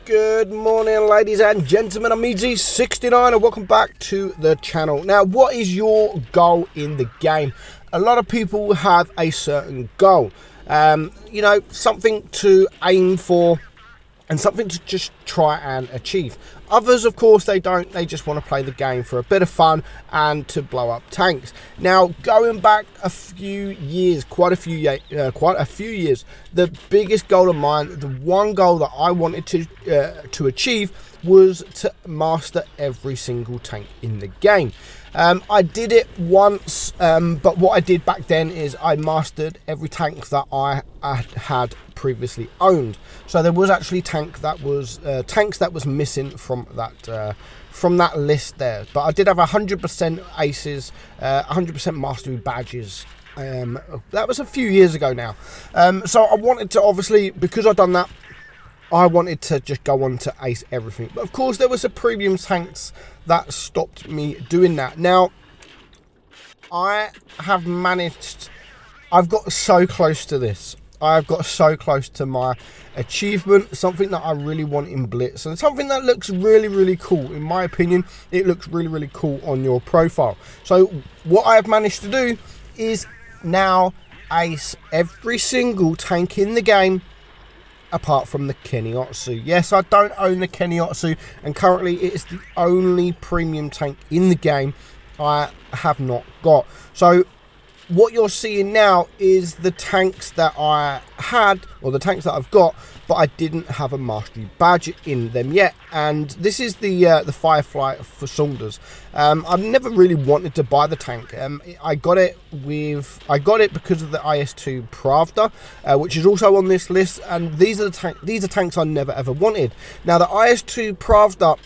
Good morning, ladies and gentlemen. I'm meadsyreplays and welcome back to the channel. Now, what is your goal in the game? A lot of people have a certain goal, you know, something to aim for and something to just try and achieve. Others, of course, they don't. They just want to play the game for a bit of fun and to blow up tanks. Now, going back a few years, quite a few years, the biggest goal of mine, the one goal that I wanted to achieve, was to master every single tank in the game. I did it once, but what I did back then is I mastered every tank that I had previously owned. So there was actually tanks that was missing from that list there. But I did have 100% aces, 100% mastery badges. That was a few years ago now. So I wanted to, obviously, because I'd done that, I wanted to just go on to ace everything. But of course, there was some premium tanks that stopped me doing that. Now, I have managed, I've got so close to this. I've got so close to my achievement, something that I really want in Blitz, and something that looks really, really cool. In my opinion, it looks really, really cool on your profile. So what I have managed to do is now ace every single tank in the game, apart from the Kennyotsu. Yes, I don't own the Kennyotsu, and currently it is the only premium tank in the game I have not got. So what you're seeing now is the tanks that I had, or the tanks that I've got, but I didn't have a mastery badge in them yet. And this is the Firefly for Saunders. I've never really wanted to buy the tank. I got it because of the IS2 Pravda, which is also on this list. And these are tanks I never ever wanted. Now, the IS2 Pravda,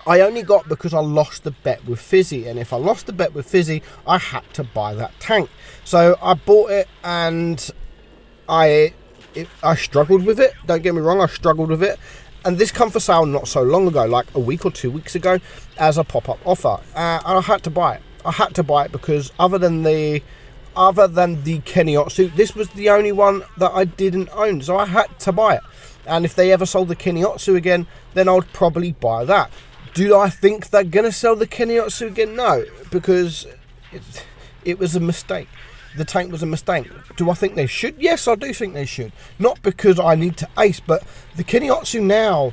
I only got because I lost the bet with Fizzy, and if I lost the bet with Fizzy, I had to buy that tank. So I bought it, and I struggled with it. Don't get me wrong, I struggled with it. And this come for sale not so long ago, like a week or 2 weeks ago, as a pop-up offer. And I had to buy it. I had to buy it because other than the Kennyotsu, this was the only one that I didn't own. So I had to buy it. And if they ever sold the Kennyotsu again, then I would probably buy that. Do I think they're going to sell the Kennyotsu again? No, because it was a mistake. The tank was a mistake. Do I think they should? Yes, I do think they should. Not because I need to ace, but the Kennyotsu now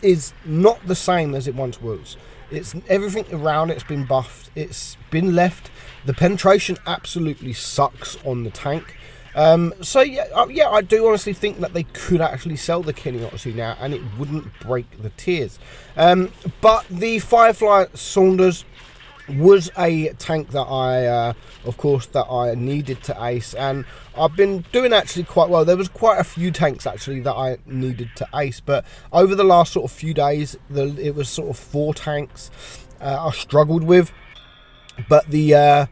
is not the same as it once was. It's everything around it's been buffed. It's been left. The penetration absolutely sucks on the tank. So yeah, I do honestly think that they could actually sell the Kennyotsu now, and it wouldn't break the tiers. But the Firefly Saunders was a tank that of course, that I needed to ace, and I've been doing actually quite well. There was quite a few tanks actually that I needed to ace, but over the last sort of few days, it was sort of 4 tanks I struggled with. But the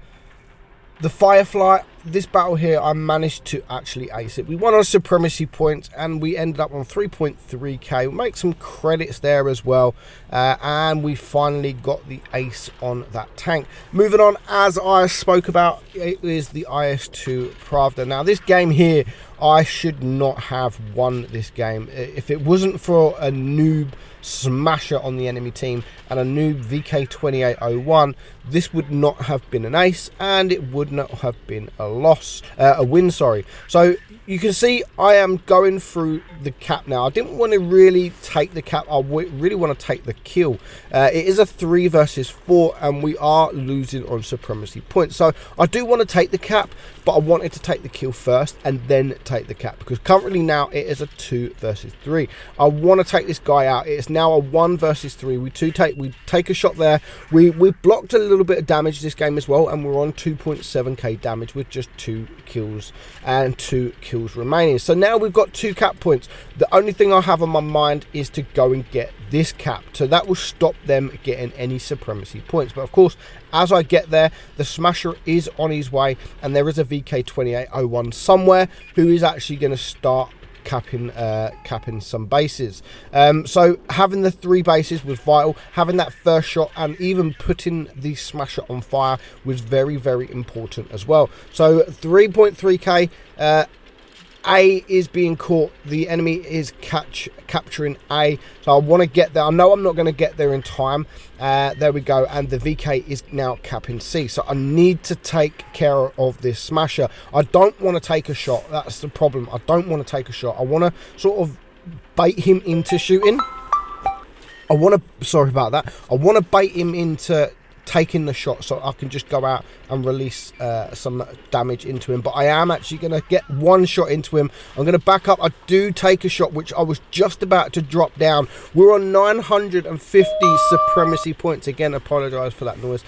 Firefly, this battle here, I managed to actually ace it. We won on supremacy points, and we ended up on 3.3k. We'll make some credits there as well, and we finally got the ace on that tank. Moving on, as I spoke about, it is the IS2 Pravda. Now, this game here, I should not have won this game. If it wasn't for a noob smasher on the enemy team and a noob VK2801, this would not have been an ace, and it would not have been a win, sorry. So you can see I am going through the cap now. I didn't want to really take the cap. I really want to take the kill. It is a 3 versus 4, and we are losing on supremacy points. So I do want to take the cap, but I wanted to take the kill first and then take the cap, because currently now it is a 2 versus 3. I want to take this guy out. It's now a 1 versus 3. We take a shot there. We blocked a little bit of damage this game as well, and we're on 2.7k damage with just 2 kills and 2 kills remaining. So now we've got 2 cap points. The only thing I have on my mind is to go and get this cap, so that will stop them getting any supremacy points. But of course, as I get there, the smasher is on his way, and there is a VK2801 somewhere who is actually going to start capping some bases. So having the 3 bases was vital. Having that first shot and even putting the smasher on fire was very, very important as well. So 3.3k A is being caught. The enemy is capturing A. So I want to get there. I know I'm not going to get there in time. There we go. And the VK is now capping C. So I need to take care of this smasher. I don't want to take a shot. That's the problem. I don't want to take a shot. I want to sort of bait him into shooting. Sorry about that. I want to bait him into taking the shot so I can just go out and release some damage into him. But I am actually going to get one shot into him. I'm going to back up. I do take a shot, which I was just about to drop down. We're on 950 supremacy points. Again, apologise for that noise.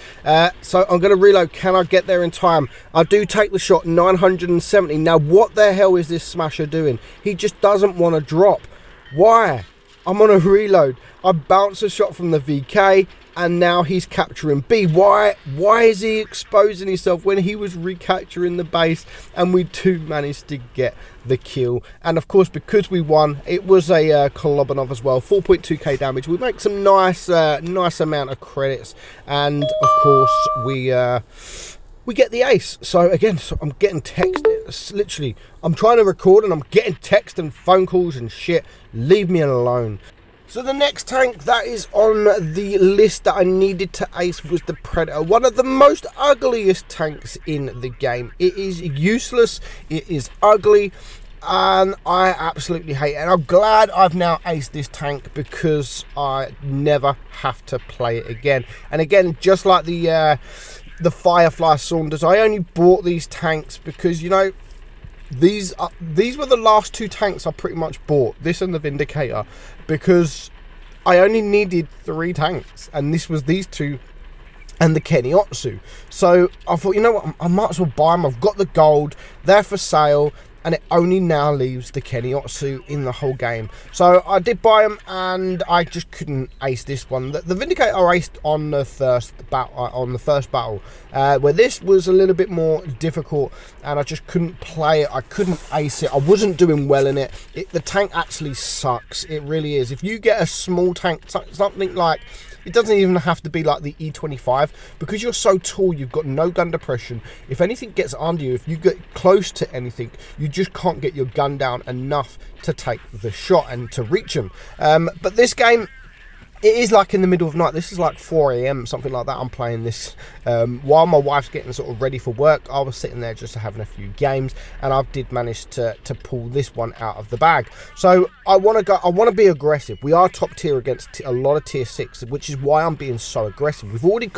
So I'm going to reload. Can I get there in time? I do take the shot, 970. Now, what the hell is this smasher doing? He just doesn't want to drop. Why? I'm on a reload. I bounce a shot from the VK, and now he's capturing B. Why is he exposing himself when he was recapturing the base? And we do manage to get the kill. And of course, because we won, it was a Kolobanov as well. 4.2k damage. We make some nice amount of credits, and of course we get the ace. So again, I'm getting text. It's literally, I'm trying to record and I'm getting text and phone calls and shit. Leave me alone. So the next tank that is on the list that I needed to ace was the Predator. One of the most ugliest tanks in the game. It is useless. It is ugly. And I absolutely hate it. And I'm glad I've now aced this tank because I never have to play it again. And again, just like the Firefly Saunders, I only bought these tanks because, you know, these were the last two tanks I pretty much bought, this and the Vindicator, because I only needed 3 tanks, and this was these two and the Keniotsu. So I thought, you know what, I might as well buy them. I've got the gold, they're for sale, and it only now leaves the Keniotsu in the whole game. So I did buy them, and I just couldn't ace this one. The Vindicator I aced on the first battle, where this was a little bit more difficult, and I just couldn't play it. I couldn't ace it. I wasn't doing well in it. The tank actually sucks. It really is. If you get a small tank, something like, it doesn't even have to be like the E25, because you're so tall, you've got no gun depression. If anything gets under you, if you get close to anything, you just can't get your gun down enough to take the shot and to reach them. But this game, it is like in the middle of the night. This is like 4 AM, something like that. I'm playing this while my wife's getting sort of ready for work. I was sitting there just having a few games, and I did manage to pull this one out of the bag. So I want to be aggressive. We are top tier against a lot of tier 6, which is why I'm being so aggressive. We've already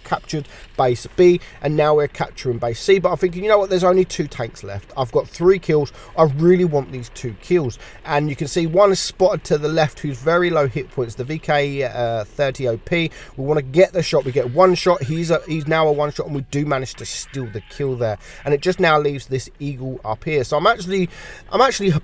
captured base B, and now we're capturing base C. But I'm thinking, you know what, there's only 2 tanks left. I've got 3 kills. I really want these 2 kills. And you can see one is spotted to the left, who's very low hit points, the VK 30 OP. We want to get the shot. We get one shot. He's now a one shot, and we do manage to steal the kill there. And it just now leaves this eagle up here. So I'm actually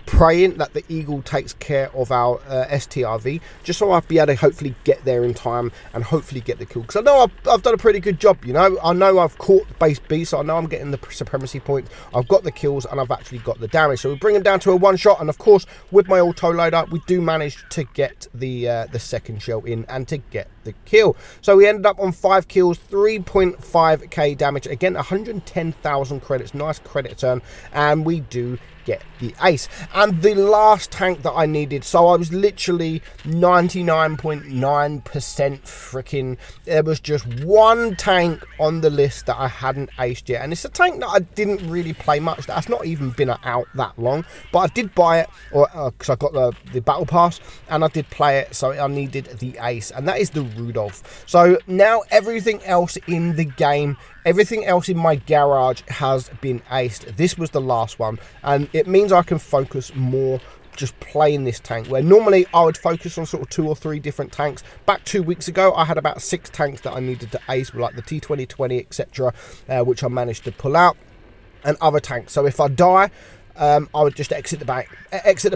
praying that the eagle takes care of our STRV, just so I'll be able to hopefully get there in time and hopefully get the kill. Because I know I've done a pretty good job. You know, I know I've caught base B, so I know I'm getting the supremacy points. I've got the kills, and I've actually got the damage. So we bring him down to a one shot, and of course with my auto loader, we do manage to get the second shell in and to get the kill. So we ended up on 5 kills, 3.5k damage, again 110,000 credits, nice credit turn, and we do get the ace. And the last tank that I needed, so I was literally 99.9% freaking, there was just one tank on the list that I hadn't aced yet, and it's a tank that I didn't really play much. That's not even been out that long, but I did buy it because I got the battle pass, and I did play it, so I needed the ace, and that is the Rudolph. So now everything else in the game, everything else in my garage has been aced. This was the last one, and it means I can focus more just playing this tank, where normally I would focus on sort of 2 or 3 different tanks. Back 2 weeks ago, I had about 6 tanks that I needed to ace, like the T2020, etc., which I managed to pull out, and other tanks. So if I die, I would just exit the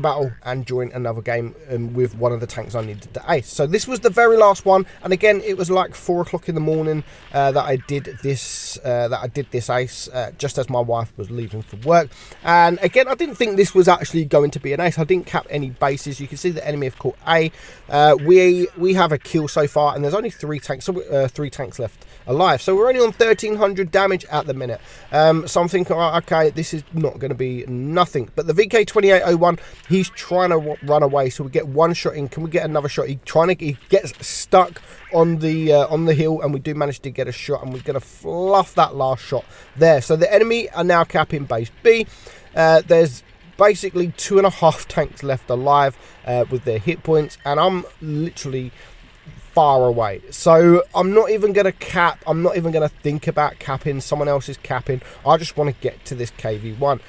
battle and join another game with one of the tanks I needed to ace. So this was the very last one, and again, it was like 4 o'clock in the morning that I did this ace, just as my wife was leaving for work. And again, I didn't think this was actually going to be an ace. I didn't cap any bases. You can see the enemy have caught A. We have a kill so far, and there's only 3 tanks, so 3 tanks left. alive. So we're only on 1300 damage at the minute. So I'm thinking, okay, this is not going to be nothing. But the VK2801, he's trying to run away. So we get one shot in. Can we get another shot? He gets stuck on the hill, and we do manage to get a shot, and we're going to fluff that last shot there. So the enemy are now capping base B. There's basically 2.5 tanks left alive with their hit points, and I'm literally far away. So I'm not even going to cap. I'm not even going to think about capping. Someone else is capping. I just want to get to this KV1,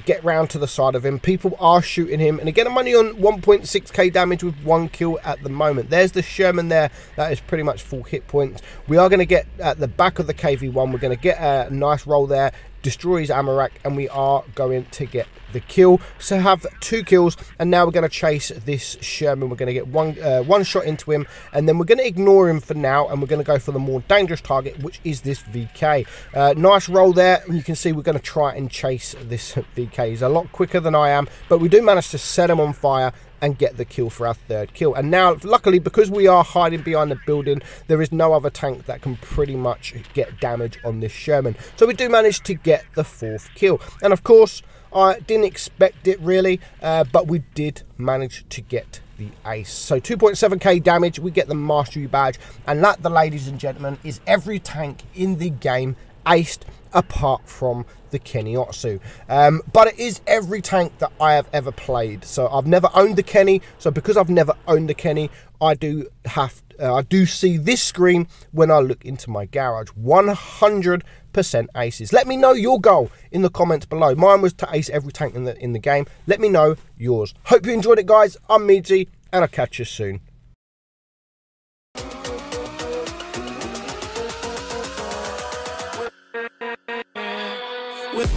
get round to the side of him. People are shooting him, and again, I'm only on 1.6k damage with 1 kill at the moment. There's the Sherman there. That is pretty much full hit points. We are going to get at the back of the KV1. We're going to get a nice roll there, destroy his ammo rack, and we are going to get the kill. So have 2 kills, and now we're going to chase this Sherman. We're going to get one shot into him, and then we're going to ignore him for now, and we're going to go for the more dangerous target, which is this VK. Nice roll there, and you can see we're going to try and chase this VK. He's a lot quicker than I am, but we do manage to set him on fire and get the kill for our 3rd kill. And now, luckily, because we are hiding behind the building, there is no other tank that can pretty much get damage on this Sherman. So we do manage to get the 4th kill. And of course, I didn't expect it really, but we did manage to get the ace. So 2.7k damage, we get the mastery badge, and that, the ladies and gentlemen, is every tank in the game aced apart from the Kenny Otsu. But it is every tank that I have ever played. So I've never owned the Kenny, so because I've never owned the Kenny, I do see this screen when I look into my garage. 100% aces. Let me know your goal in the comments below. Mine was to ace every tank in the game. Let me know yours. Hope you enjoyed it, guys. I'm Meadsy, and I'll catch you soon. With